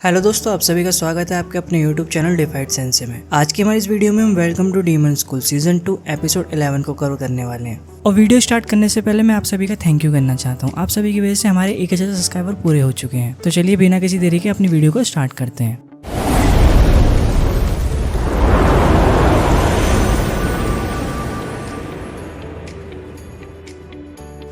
Hello दोस्तों, आप सभी का स्वागत है आपके अपने YouTube चैनल डिफाइड सेंसे में। आज की हमारी इस वीडियो में हम welcome to demon school season 2 episode 11 को कवर करने वाले हैं। और वीडियो स्टार्ट करने से पहले मैं आप सभी का थैंक यू करना चाहता हूँ। आप सभी की वजह से हमारे 1000 सब्सक्राइबर पूरे हो चुके हैं। तो चलिए बिना किसी देरी के अपनी वीडियो को स्टार्ट करते हैं।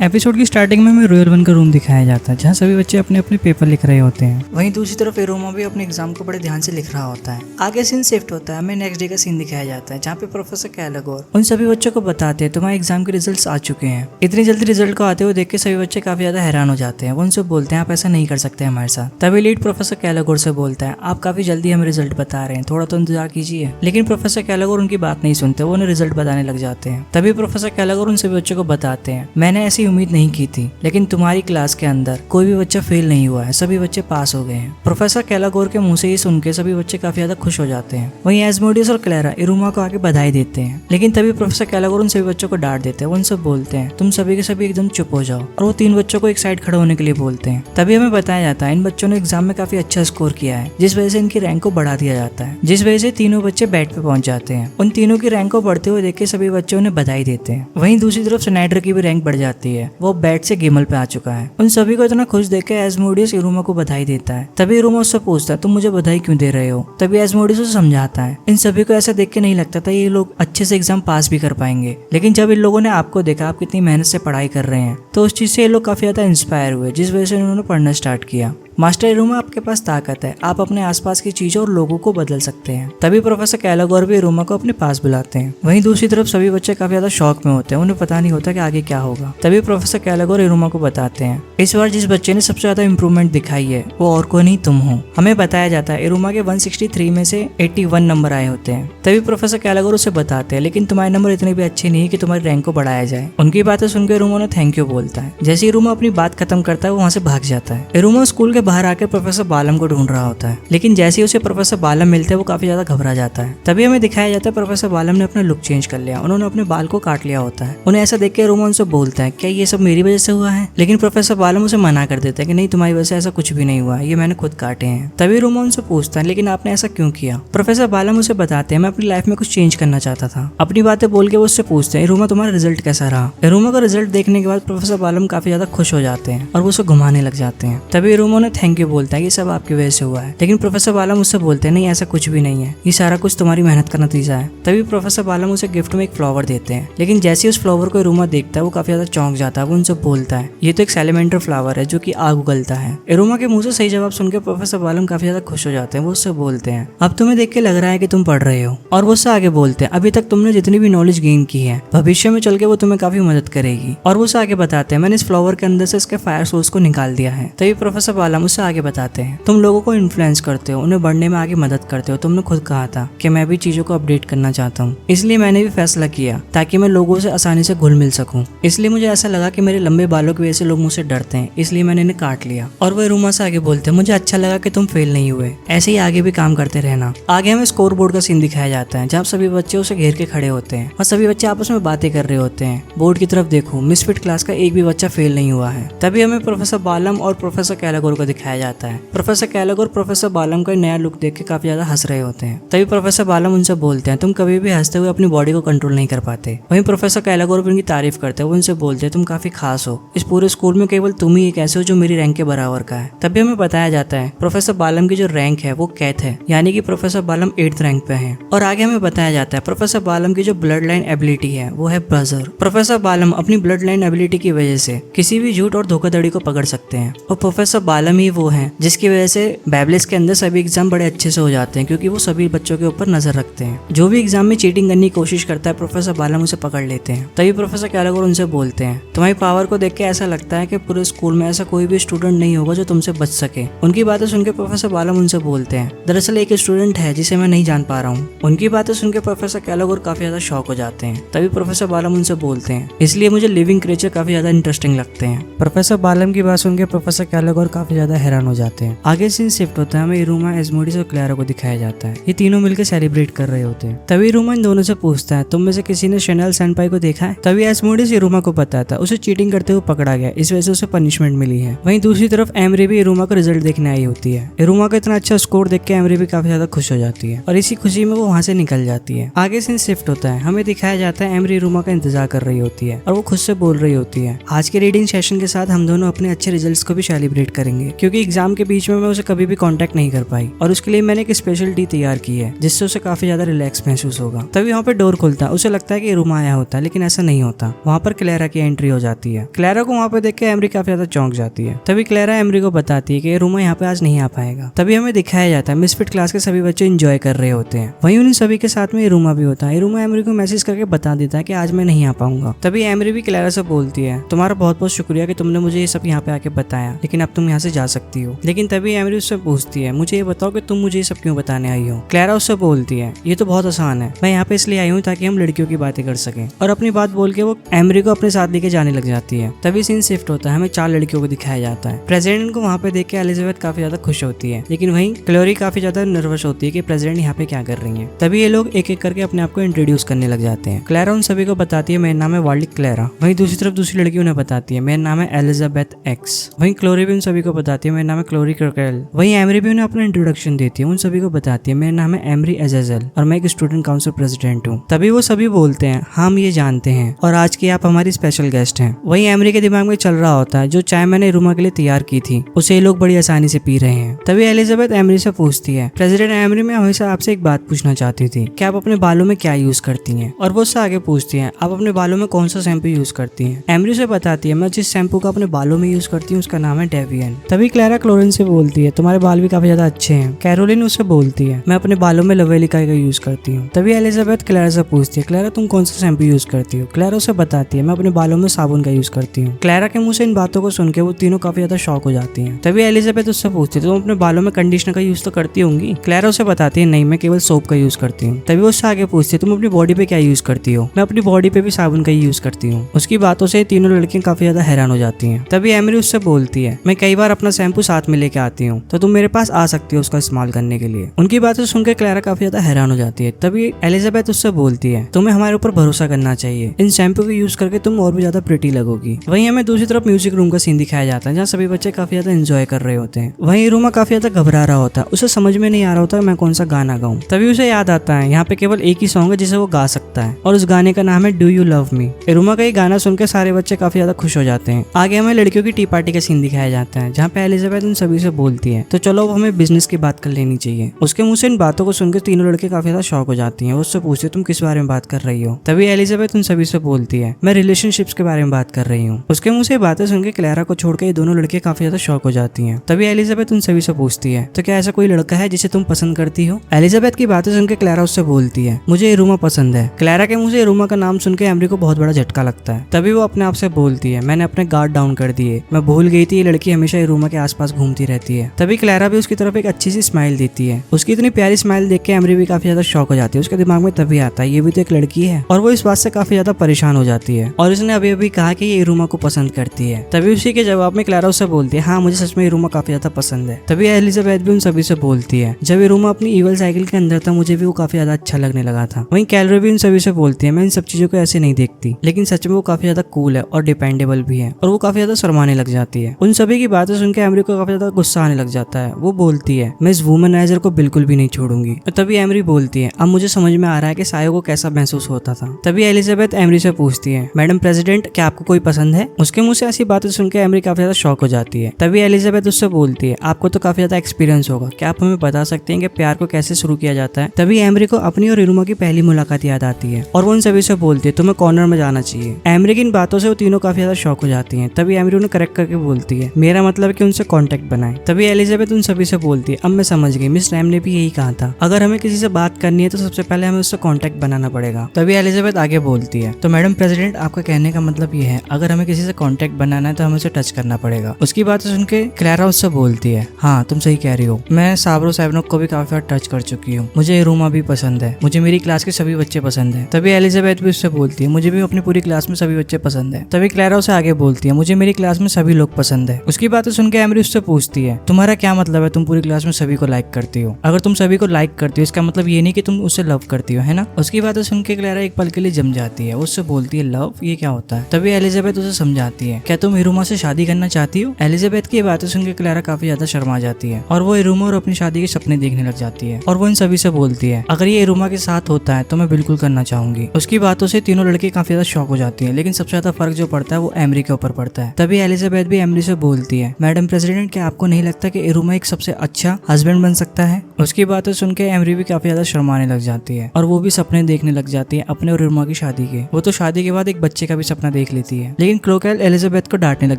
एपिसोड की स्टार्टिंग में हमें रॉयल वन का रूम दिखाया जाता है, जहाँ सभी बच्चे अपने अपने पेपर लिख रहे होते हैं। वहीं दूसरी तरफ एरोमा भी अपने एग्जाम को बड़े ध्यान से लिख रहा होता है। आगे सीन शिफ्ट होता है, हमें नेक्स्ट डे का सीन दिखाया जाता है, जहाँ पे प्रोफेसर कैलागोर उन सभी बच्चों को बताते हैं तुम्हारे एग्जाम के रिजल्ट आ चुके हैं। इतनी जल्दी रिजल्ट को आते हुए देख के सभी बच्चे काफी ज्यादा हैरान हो जाते हैं। वो उनसे बोलते हैं आप ऐसा नहीं कर सकते हमारे साथ। तभी लीड प्रोफेसर कैलागोर से बोलता है आप काफी जल्दी हमें रिजल्ट बता रहे हैं, थोड़ा तो इंतजार कीजिए। लेकिन प्रोफेसर कैलागोर उनकी बात नहीं सुनते, वो उन्हें रिजल्ट बताने लग जाते हैं। तभी प्रोफेसर कैलागोर उन सभी बच्चों को बताते हैं मैंने ऐसी उम्मीद नहीं की थी, लेकिन तुम्हारी क्लास के अंदर कोई भी बच्चा फेल नहीं हुआ है, सभी बच्चे पास हो गए हैं। प्रोफेसर कैलागोर के मुंह से ये सुन के सभी बच्चे काफी ज्यादा खुश हो जाते हैं। वहीं एस्मोडियस और क्लेरा इरुमा को आके बधाई देते हैं, लेकिन तभी प्रोफेसर कैलागोर उन सभी बच्चों को डांट देते हैं। वो उनसे बोलते हैं तुम सभी के सभी एकदम चुप हो जाओ, और वो 3 बच्चों को एक साइड खड़े होने के लिए बोलते हैं। तभी हमें बताया जाता है इन बच्चों ने एग्जाम में काफी अच्छा स्कोर किया है, जिस वजह से इनकी रैंक को बढ़ा दिया जाता है, जिस वजह से तीनों बच्चे बेड पे पहुंच जाते हैं। उन तीनों की रैंक को बढ़ते हुए देख के सभी बच्चे उन्हें बधाई देते हैं। वहीं दूसरी तरफ स्नाइडर की भी रैंक बढ़ जाती है, वो बेड से गिमल पे आ चुका है। उन सभी को इतना खुश देख के एस्मोडियस इरुमा को बधाई देता है। तभी इरुमा उससे पूछता है तुम मुझे बधाई क्यों दे रहे हो। तभी एस्मोडियस उसे समझाता है इन सभी को ऐसा देख के नहीं लगता था ये लोग अच्छे से एग्जाम पास भी कर पाएंगे, लेकिन जब इन लोगों ने आपको देखा आप कितनी मेहनत से पढ़ाई कर रहे हैं, तो उस चीज से ये लोग काफी ज्यादा इंस्पायर हुए, जिस वजह से उन्होंने पढ़ना स्टार्ट किया। मास्टर इरुमा आपके पास ताकत है, आप अपने आसपास की चीजों और लोगों को बदल सकते हैं। तभी प्रोफेसर कैलागोर भी इरुमा को अपने पास बुलाते हैं। वहीं दूसरी तरफ सभी बच्चे काफी ज्यादा शॉक में होते हैं, उन्हें पता नहीं होता कि आगे क्या होगा। तभी प्रोफेसर कैलागोर इरुमा को बताते हैं इस बार जिस बच्चे ने सबसे ज्यादा इंप्रूवमेंट दिखाई है वो और कोई नहीं तुम हो। हमें बताया जाता है इरुमा के 163 में से 81 नंबर आए होते हैं। तभी प्रोफेसर कैलागोर उसे बताते हैं लेकिन तुम्हारे नंबर इतने भी अच्छे नहीं है कि तुम्हारी रैंक को बढ़ाया जाए। उनकी बातें सुनकर इरुमा ने थैंक यू बोलता है। जैसे इरुमा अपनी बात खत्म करता है वो वहाँ से भाग जाता है। इरुमा स्कूल के बाहर आकर प्रोफेसर बालम को ढूंढ रहा होता है, लेकिन जैसे ही उसे प्रोफेसर बालम मिलते हैं वो काफी ज्यादा घबरा जाता है। तभी हमें दिखाया जाता है प्रोफेसर बालम ने अपना लुक चेंज कर लिया, उन्होंने अपने बाल को काट लिया होता है। उन्हें ऐसा देख के इरुमा उनसे बोलता है क्या ये सब मेरी वजह से हुआ है, लेकिन प्रोफेसर बालम उसे मना कर देता है कि नहीं तुम्हारी वजह से ऐसा कुछ भी नहीं हुआ, ये मैंने खुद काटे हैं। तभी इरुमा उनसे पूछता है लेकिन आपने ऐसा क्यों किया। प्रोफेसर बालम उसे बताते हैं मैं अपनी लाइफ में कुछ चेंज करना चाहता था। अपनी बातें बोल के वो उससे पूछते हैं इरुमा तुम्हारा रिजल्ट कैसा रहा। इरुमा का रिजल्ट देखने के बाद प्रोफेसर बालम काफी ज्यादा खुश हो जाते हैं और वो उसे घुमाने लग जाते हैं। तभी इरुमा ने थैंक यू बोलता है ये सब आपकी वजह से हुआ है, लेकिन प्रोफेसर बालम उससे बोलते हैं नहीं ऐसा कुछ भी नहीं है, ये सारा कुछ तुम्हारी मेहनत का नतीजा है। तभी प्रोफेसर बालम उसे गिफ्ट में एक फ्लावर देते हैं, लेकिन जैसे ही उस फ्लावर को इरुमा देखता है वो काफी ज्यादा चौंक जाता है। वो उनसे बोलता है ये तो एक सैलेमेंडर फ्लावर है जो कि आग उगलता है। इरुमा के मुंह से सही जवाब सुनकर प्रोफेसर बालम काफी ज्यादा खुश हो जाते हैं। वो उससे बोलते हैं अब तुम्हें देख के लग रहा है कि तुम पढ़ रहे हो, और वो उससे आगे बोलते हैं अभी तक तुमने जितनी भी नॉलेज गेन की है भविष्य में चल के वो तुम्हें काफी मदद करेगी। और वो उससे आगे बताते हैं मैंने इस फ्लावर के अंदर से इसके फायर सोर्स को निकाल दिया है। तभी प्रोफेसर बालम उससे आगे बताते हैं तुम लोगों को इन्फ्लुएंस करते हो, उन्हें बढ़ने में आगे मदद करते हो। तुमने खुद कहा था कि मैं भी चीजों को अपडेट करना चाहता हूँ, इसलिए मैंने भी फैसला किया ताकि मैं लोगों से आसानी से घुल मिल सकूं। इसलिए मुझे ऐसा लगा कि मेरे लंबे बालों की वजह से लोग मुझसे डरते हैं, इसलिए मैंने इन्हें काट लिया। और वो इरुमा से आगे बोलते हैं मुझे अच्छा लगा कि तुम फेल नहीं हुए, ऐसे ही आगे भी काम करते रहना। आगे हमें स्कोर बोर्ड का सीन दिखाया जाता है, जहाँ सभी बच्चे उसे घेर के खड़े होते हैं और सभी बच्चे आपस में बातें कर रहे होते हैं। बोर्ड की तरफ देखो मिसफिट क्लास का एक भी बच्चा फेल नहीं हुआ है। तभी हमें प्रोफेसर बालम और प्रोफेसर कैलागोर को दिखाया जाता है। प्रोफेसर कैलागोर प्रोफेसर बालम का नया लुक देख के काफी ज्यादा हंस रहे होते हैं। तभी प्रोफेसर बालम उनसे बोलते हैं तुम कभी भी हंसते हुए अपनी बॉडी को कंट्रोल नहीं कर पाते। वहीं प्रोफेसर कैलागोर भी उनकी तारीफ करते हैं। वो उनसे बोलते हैं तुम काफी खास हो, इस पूरे स्कूल में केवल तुम ही एक ऐसे हो जो मेरी रैंक के बराबर का है। तभी हमें बताया जाता है प्रोफेसर बालम की जो रैंक है वो कैथ है, यानी कि प्रोफेसर बालम 8th रैंक पे है। और आगे हमें बताया जाता है प्रोफेसर बालम की जो ब्लड लाइन एबिलिटी है वो है बजर। प्रोफेसर बालम अपनी ब्लड लाइन एबिलिटी की वजह से किसी भी झूठ और धोखाधड़ी को पकड़ सकते हैं, और प्रोफेसर बालम ही वो है जिसकी वजह से बेबलिस के अंदर सभी एग्जाम बड़े अच्छे से हो जाते हैं, क्योंकि वो सभी बच्चों के ऊपर नजर रखते हैं। जो भी एग्जाम में चीटिंग करने की कोशिश करता है प्रोफेसर बालम उसे पकड़ लेते हैं। तभी प्रोफेसर कैलागोर उनसे बोलते हैं तुम्हारी पावर को देख के ऐसा लगता है कि पूरे स्कूल में ऐसा कोई भी स्टूडेंट नहीं होगा जो तुमसे बच सके। उनकी बातें सुनकर प्रोफेसर बालम उनसे बोलते हैं दरअसल एक स्टूडेंट है जिसे मैं नहीं जान पा रहा हूँ। उनकी बातें सुनकर प्रोफेसर कैलागोर काफी ज्यादा शॉक हो जाते हैं। तभी प्रोफेसर बालम उनसे बोलते हैं इसलिए मुझे लिविंग क्रिएचर काफी ज्यादा इंटरेस्टिंग लगते हैं। प्रोफेसर बालम की बात सुनकर प्रोफेसर कैलागोर काफी ज्यादा ज्यादा हैरान हो जाते हैं। आगे सीन शिफ्ट होता है, हमें इरुमा, एस्मोडिस और क्लैरा को दिखाया जाता है। ये तीनों मिलकर सेलिब्रेट कर रहे होते हैं। तभी इरुमा इन दोनों से पूछता है, तुम में से किसी ने शैनल सेनपाई को देखा है? तभी एस्मोडिस इरुमा को बताता है उसे चीटिंग करते हुए पकड़ा गया, इस वजह से उसे पनिशमेंट मिली है। वहीं दूसरी तरफ एमरी भी इरुमा का रिजल्ट देखने आई होती है। इरुमा का इतना अच्छा स्कोर देख के एमरी भी काफी ज्यादा खुश हो जाती है और इसी खुशी में वो वहाँ से निकल जाती है। आगे सीन शिफ्ट होता है, हमें दिखाया जाता है एमरी इरुमा का इंतजार कर रही होती है और वो खुद से बोल रही होती है, आज के रीडिंग सेशन के साथ हम दोनों अपने अच्छे रिजल्ट्स को भी सेलिब्रेट करेंगे, क्योंकि एग्जाम के बीच में मैं उसे कभी भी कांटेक्ट नहीं कर पाई और उसके लिए मैंने एक स्पेशल टी तैयार की है जिससे उसे काफी ज्यादा रिलैक्स महसूस होगा। तभी वहाँ पे डोर खुलता है, उसे लगता है कि इरुमा आया होता है, लेकिन ऐसा नहीं होता। वहाँ पर क्लैरा की एंट्री हो जाती है। क्लैरा को वहाँ पे देख के एमरी काफी ज्यादा चौंक जाती है। तभी क्लैरा एमरी को बताती है कि इरुमा यहाँ पे आज नहीं आ पाएगा। तभी हमें दिखाया जाता है मिसफिट क्लास के सभी बच्चे एंजॉय कर रहे होते हैं। वहीं उन सभी के साथ में इरुमा भी होता है। इरुमा एमरी को मैसेज करके बता देता है कि आज मैं नहीं आ पाऊंगा। तभी एमरी भी क्लैरा से बोलती है, तुम्हारा बहुत बहुत शुक्रिया कि तुमने मुझे ये सब यहाँ पे आके बताया, लेकिन अब तुम यहाँ से जा सकती हो। लेकिन तभी एमरी उससे पूछती है, मुझे ये बताओ कि तुम मुझे ये सब क्यों बताने आई हो? क्लैरा उससे बोलती है, ये तो बहुत आसान है, मैं यहाँ पे इसलिए आई हूँ ताकि हम लड़कियों की बातें कर सकें। और अपनी बात बोल के वो एमरी को अपने साथ लेके जाने लग जाती है। तभी सीन शिफ्ट होता है, हमें 4 लड़कियों को दिखाया जाता है। प्रेसिडेंट को वहाँ पे देख के एलिजाबेथ काफी ज्यादा खुश होती है, लेकिन वहीं क्लोरी काफी ज्यादा नर्वस होती है कि प्रेसिडेंट यहाँ पे क्या कर रही है। तभी ये लोग एक एक करके अपने आप को इंट्रोड्यूस करने लग जाते हैं। क्लैरा उन सभी को बताती है, मेरा नाम है वाल्डी क्लैरा। वहीं दूसरी तरफ दूसरी लड़की उन्हें बताती है, मेरा नाम है एलिजाबेथ एक्स। वहीं क्लोरी भी उन सभी को बताती है, मेरा नाम है क्लोरी क्रकेल। वहीं एमरी भी उन्हें अपना इंट्रोडक्शन देती है, उन सभी को बताती है, मेरा नाम है एमरी एजेजल और मैं एक स्टूडेंट काउंसिल प्रेसिडेंट हूँ। तभी वो सभी बोलते हैं, हम ये जानते हैं और आज की आप हमारी स्पेशल गेस्ट हैं। वहीं एमरी के दिमाग में चल रहा होता है, जो चाय मैंने इरुमा के लिए तैयार की थी उसे ये लोग बड़ी आसानी से पी रहे हैं। तभी एलिजाबेथ एमरी से पूछती है, प्रेसिडेंट एमरी, मैं हमेशा आपसे एक बात पूछना चाहती थी कि आप अपने बालों में क्या यूज करती हैं? और वो उससे आगे पूछती है, आप अपने बालों में कौन सा शैम्पू यूज करती हैं? एमरी से बताती है, मैं जिस शैम्पू का अपने बालों में यूज करती हूँ उसका नाम है डेवियन। तभी क्लैरा क्लोरिन से बोलती है, तुम्हारे बाल भी काफी ज्यादा अच्छे हैं। कैरोलिन उससे बोलती है, मैं अपने बालों में लवेलिका का यूज करती हूँ। तभी एलिजाबेथ क्लैरा से पूछती है, क्लैरा तुम कौन सा शैम्पू यूज करती हो? क्लैरा उसे बताती है, मैं अपने बालों में साबुन का यूज करती हूँ। क्लैरा के मुंह से इन बातों को सुन के वो तीनों काफी ज्यादा शॉक हो जाती हैं। तभी एलिजाबेथ उससे पूछती है, तुम अपने बालों में कंडीशनर का यूज तो करती होंगी? क्लैरा उसे बताती है, नहीं, मैं केवल सोप का यूज करती हूँ। तभी वो उससे आगे पूछती है, तुम अपनी बॉडी पे क्या यूज करती हो? मैं अपनी बॉडी पे भी साबुन का ही यूज करती हूँ। उसकी बातों से तीनों लड़कियां काफी ज्यादा हैरान हो जाती हैं। तभी एमरी उससे बोलती है, मैं कई बार अपना शैम्पू साथ में लेके आती हूँ, तो तुम मेरे पास आ सकती हो उसका इस्तेमाल करने के लिए। उनकी बातें सुनकर क्लैरा काफी ज्यादा हैरान हो जाती है। तभी एलिजाबेथ उससे बोलती है, तुम्हें हमारे ऊपर भरोसा करना चाहिए, इन शैम्पू को यूज करके तुम और भी ज्यादा प्रिटी लगोगी। वहीं हमें दूसरी तरफ म्यूजिक रूम का सीन दिखाया जाता है, जहाँ सभी बच्चे काफी ज्यादा एंजॉय कर रहे होते हैं। वहीं इरुमा काफी ज्यादा घबरा रहा होता है, उसे समझ में नहीं आ रहा होता मैं कौन सा गाना गाऊं। तभी उसे याद आता है यहाँ पे केवल एक ही सॉन्ग है जिसे वो गा सकता है और उस गाने का नाम है डू यू लव मी। इरुमा का ये गाना सुनकर सारे बच्चे काफी ज्यादा खुश हो जाते हैं। आगे हमें लड़कियों की टी पार्टी का सीन दिखाया जाता है, जहाँ पे एलिजाबेथ उन सभी से बोलती है, तो चलो हमें बिजनेस की बात कर लेनी चाहिए। उसके मुंह से इन बातों को सुनकर तीनों लड़के काफी ज्यादा शॉक हो जाती हैं। उससे पूछते, तुम किस बारे में बात कर रही हो? तभी एलिजाबेथ उन सभी से बोलती है, मैं रिलेशनशिप्स के बारे में बात कर रही हूँ। उसके मुंह से बातें सुनकर क्लैरा को छोड़कर ये दोनों लड़के काफी ज्यादा शॉक हो जाती हैं। तभी एलिजाबेथ उन सभी से पूछती है, तो क्या ऐसा कोई लड़का है जिसे तुम पसंद करती हो? एलिजाबेथ की बातें सुनकर क्लैरा उससे बोलती है, मुझे इरुमा पसंद है। क्लैरा के मुंह से इरुमा का नाम सुनकर एमरी को बहुत बड़ा झटका लगता है। तभी वो अपने आप से बोलती है, मैंने अपने गार्ड डाउन कर दिए, मैं भूल गई थी ये लड़की हमेशा इरुमा के आसपास घूमती रहती है। तभी क्लैरा भी उसकी तरफ एक अच्छी सी स्माइल देती है। उसकी इतनी प्यारी स्माइल देख के एमरी भी काफी ज्यादा शॉक हो जाती है। उसके दिमाग में तभी आता है ये भी तो एक लड़की है, और वो इस बात से काफी ज्यादा परेशान हो जाती है और उसने अभी अभी कहा कि ये इरुमा को पसंद करती है। तभी उसी के जवाब में क्लैरा उससे बोलती है, हाँ मुझे सच में इरुमा काफी ज्यादा पसंद है। तभी एलिजाबेथ भी उन सभी से बोलती है, जब इरुमा अपनी ईवल साइकिल के अंदर था मुझे भी वो काफी ज्यादा अच्छा लगने लगा था। वहीं कैलोरी भी उन सभी से बोलती है, मैं इन सब चीजों को ऐसे नहीं देखती, लेकिन सच में वो काफी ज्यादा कूल है और डिपेंडेबल भी है, और वो काफी ज्यादा शर्माने लग जाती है। उन सभी की बातें सुनकर एमरी को काफी ज्यादा गुस्सा आने लग जाता है। वो बोलती है, मैं इस वुमनाइजर को बिल्कुल भी नहीं छोड़ूंगी। तभी एमरी बोलती है, अब मुझे समझ में आ रहा है कि सायो को कैसा महसूस होता था। तभी एलिजाबेथ एमरी से पूछती है, मैडम प्रेसिडेंट क्या आपको कोई पसंद है? उसके मुंह से ऐसी बातें सुनकर एमरी काफी ज्यादा शॉक हो जाती है। तभी एलिजाबेथ उससे बोलती है, आपको तो काफी ज्यादा एक्सपीरियंस होगा, क्या आप हमें बता सकते हैं कि प्यार को कैसे शुरू किया जाता है? तभी एमरी को अपनी और इरुमा की पहली मुलाकात याद आती है और वो उन सभी से बोलती है, तुम्हें कॉर्नर में जाना चाहिए। एमरी की इन बातों से वो तीनों काफी ज्यादा शॉक हो जाती हैं। तभी एमरी उन्हें करेक्ट करके बोलती है, मेरा मतलब है कि उनसे कांटेक्ट बनाए। तभी एलिजाबेथ उन सभी से बोलती है, अब मैं समझ गई, मिस रैम ने भी यही कहा था, अगर हमें किसी से बात करनी है तो सबसे पहले हमें उससे कांटेक्ट बनाना पड़ेगा। तभी एलिजाबेथ आगे बोलती है, तो मैडम प्रेसिडेंट आपका कहने का मतलब ये है, अगर हमें किसी से कांटेक्ट बनाना है तो हमें उसे टच करना पड़ेगा। उसकी बातें सुन के क्लैरा उससे बोलती है, हाँ तुम सही कह रही हो, मैं साबरो साइबनोक को भी काफी बार टच कर चुकी हूँ, मुझे इरुमा भी पसंद है, मुझे मेरी क्लास के सभी बच्चे पसंद है। तभी एलिजाबेथ भी उससे बोलती है, मुझे भी अपनी पूरी क्लास में सभी बच्चे पसंद है। तभी क्लैरा उसे आगे बोलती है, मुझे मेरी क्लास में सभी लोग पसंद है। उसकी बातें सुन के के एमरी उससे पूछती है तुम्हारा क्या मतलब है, तुम पूरी क्लास में सभी को लाइक करती हो, अगर तुम सभी को लाइक करती हो इसका मतलब ये नहीं कि तुम उसे लव करती हो, है ना। उसकी बातें सुन के क्लेरा एक पल के लिए जम जाती है, उससे बोलती है लव ये क्या होता है। तभी एलिजाबेथ उसे समझाती है क्या तुम इरुमा से शादी करना चाहती हो। एलिजाबेथ की बातें सुन के क्लेरा काफी ज्यादा शर्मा जाती है और वो इरुमा और अपनी शादी के सपने देखने लग जाती है और वो इन सभी से बोलती है अगर ये इरुमा के साथ होता है तो मैं बिल्कुल करना चाहूंगी। उसकी बातों से तीनों लड़के काफी ज्यादा शॉक हो जाती है, लेकिन सबसे ज्यादा फर्क जो पड़ता है वो एमरी के ऊपर पड़ता है। तभी एलिजाबेथ भी एमरी से बोलती है मैडम प्रेसिडेंट क्या आपको नहीं लगता कि इरुमा एक सबसे अच्छा हस्बैंड बन सकता है। उसकी बातें सुन के एमरी भी काफी ज्यादा शर्माने लग जाती है और वो भी सपने देखने लग जाती है अपने और इरुमा की शादी के। वो तो शादी के बाद एक बच्चे का भी सपना देख लेती है, लेकिन क्रोकेल एलिजाबेथ को डांटने लग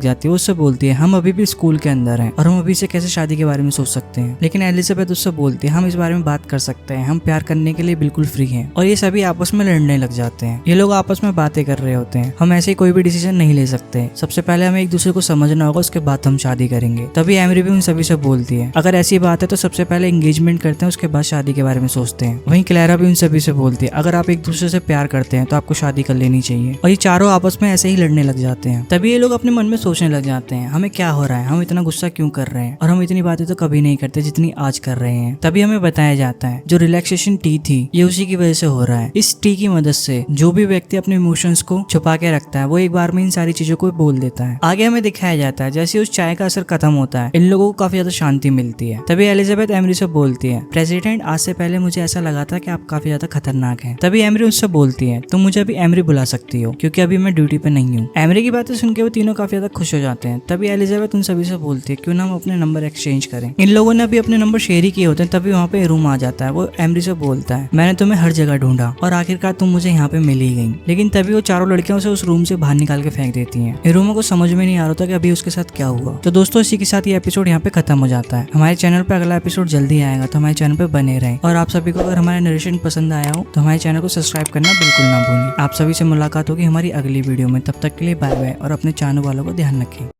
जाती है। उससे बोलती है हम अभी भी स्कूल के अंदर हैं और हम अभी से कैसे शादी के बारे में सोच सकते हैं। लेकिन एलिजाबेथ उससे बोलती है हम इस बारे में बात कर सकते हैं, हम प्यार करने के लिए बिल्कुल फ्री हैं। और ये सभी आपस में लड़ने लग जाते हैं। ये लोग आपस में बातें कर रहे होते हैं हम ऐसे कोई भी डिसीजन नहीं ले सकते, सबसे पहले हमें एक दूसरे को समझना होगा, उसके बाद हम शादी करेंगे। तभी एमरी भी उन सभी से बोलती है अगर ऐसी बात है तो सबसे पहले एंगेजमेंट करते हैं उसके बाद शादी के बारे में सोचते हैं। वहीं क्लेरा भी उन सभी से बोलती है अगर आप एक दूसरे से प्यार करते हैं तो आपको शादी कर लेनी चाहिए। और ये चारों आपस में ऐसे ही लड़ने लग जाते हैं। तभी ये लोग अपने मन में सोचने लग जाते हैं हमें क्या हो रहा है, हम इतना गुस्सा क्यों कर रहे हैं और हम इतनी बातें तो कभी नहीं करते जितनी आज कर रहे हैं। तभी हमें बताया जाता है जो रिलैक्सेशन टी थी ये उसी की वजह से हो रहा है। इस टी की मदद से जो भी व्यक्ति अपने इमोशंस को छुपा के रखता है वो एक बार में इन सारी चीजों को बोल देता है। आगे हमें दिखाया जाता है जैसे उस चाय का असर खत्म होता है इन लोगों को काफी ज्यादा शांति मिलती है। तभी एलिजाबेथ एमरी से बोलती है प्रेसिडेंट आज से पहले मुझे ऐसा लगा था कि आप काफी ज्यादा खतरनाक हैं। तभी एमरी उससे बोलती है तुम मुझे अभी एमरी बुला सकती हो क्योंकि अभी मैं ड्यूटी पे नहीं हूँ। एमरी की बातें सुन के वो तीनों काफी ज्यादा खुश हो जाते हैं। तभी एलिजाबेथ उन सभी से बोलती है क्यों ना हम अपने नंबर एक्सचेंज करें। इन लोगों ने अभी अपने नंबर शेयर ही किए होते हैं। तभी वहाँ पे रूम आ जाता है। वो एमरी से बोलता है मैंने तुम्हें हर जगह ढूंढा और आखिरकार तुम मुझे यहाँ पे मिल ही गई। लेकिन तभी वो चारों लड़कियों से उस रूम से बाहर निकाल के फेंक देती हैं। इरुमा को समझ में नहीं आ रहा था कि अभी उसके साथ क्या हुआ। तो दोस्तों इसी के साथ ये एपिसोड यहाँ पे खत्म हो जाता है। हमारे चैनल पे अगला एपिसोड जल्दी आएगा तो हमारे चैनल पे बने रहें। और आप सभी को अगर हमारा नरेशन पसंद आया हो तो हमारे चैनल को सब्सक्राइब करना बिल्कुल ना भूलें। आप सभी से मुलाकात होगी हमारी अगली वीडियो में, तब तक के लिए बाय बाय और अपने चैनल वालों को ध्यान रखें।